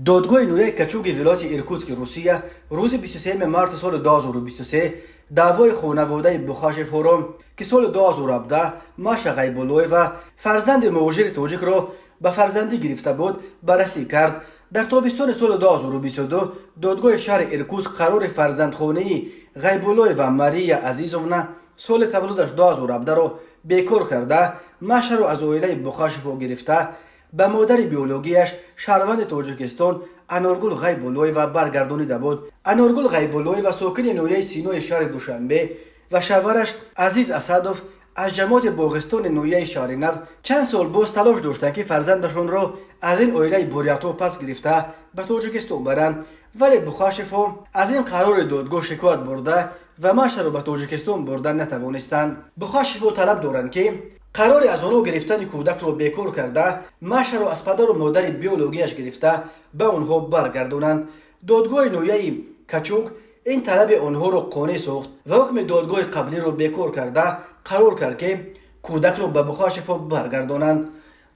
دادگاه نویای کچوگ ولایت ایرکوتسک روسیه روز 23 مارس سال 2023 دعوای خانواده بخاشف هرم که سال 2017 ماشا غیبولوی و فرزند مهاجر تاجیک را به فرزندی گرفته بود بررسی کرد. در تابستان سال 2022 دادگاه شهر ایرکوتسک قرار فرزندخانه غیبولوی و ماریا عزیزونا سال تولدش 2017 را بیکار کرده ماشا را از عائله بخاشف گرفته به مادر بیولوژیش شهروند تاجیکستان انارگل غیبولوی و برگردانیده بود. انارگل غیبولوی و ساکن نویای سینای شهر دوشنبه و شوهرش عزیز اسدوف از جماعت باغستان نویای شهر نو چند سال باز تلاش داشتند که فرزندشان را از این عائله بوریاتو پس گرفته به تاجیکستان برند، ولی بخاشف از این قرار دادگاه شکایت برده و ماشا را به تاجیکستان بردن نتوانستند. بخاشف طلب دارند که قرار از آنها گرفتن کودک را بیکار کرده ماشا را از پدر و مادر بیولوژیش گرفته به آنها برگردانند. دادگاه نویای کچوگ این طلب آنها را قانع ساخت و حکم دادگاه قبلی را بیکار کرده قرار کرد که کودک را به بخاشف برگردانند.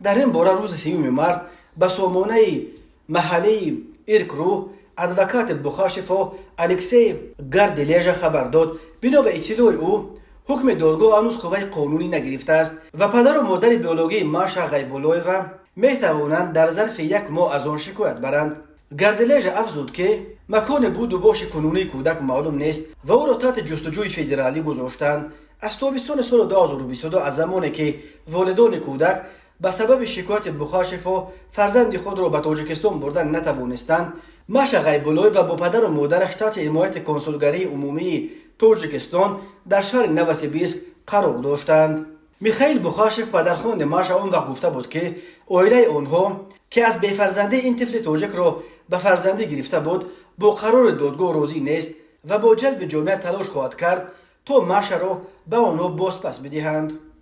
در این باره روز 3 مارس به سامانه محلی ایرکرو ادوکات بخاشف الکسی گاردلیژا خبر داد. بنا به اطلاع او حکم دادگاه هنوز قوه قانونی نگرفته است و پدر و مادر بیولوژی ماشا غیبولوی و میتوانند در ظرف 1 ماه از آن شکایت برند. گاردلیژا افزود که مکان بود و باش کنونی کودک معلوم نیست و او را تحت جستجوی فدرالی گذاشتند. از تابستان سال 2022 از زمانی که والدان کودک به سبب شکایت بخاشف فرزند خود را به تاجیکستان بردن نتوانستند، ماشا غیبولوی و با پدر و مادرش تحت حمایت کنسولگری عمومی تاجیکستان در شهر نوسیبیرسک قرار داشتند. میخائیل بخاشف پدرخوانده ماشا آن وقت گفته بود که عائله آنها که از بیفرزندی این طفل تاجیک را به فرزندی گرفته بود با قرار دادگاه راضی نیست و با جلب جامعه تلاش خواهد کرد تا ماشا را به آنها باز پس بدهند.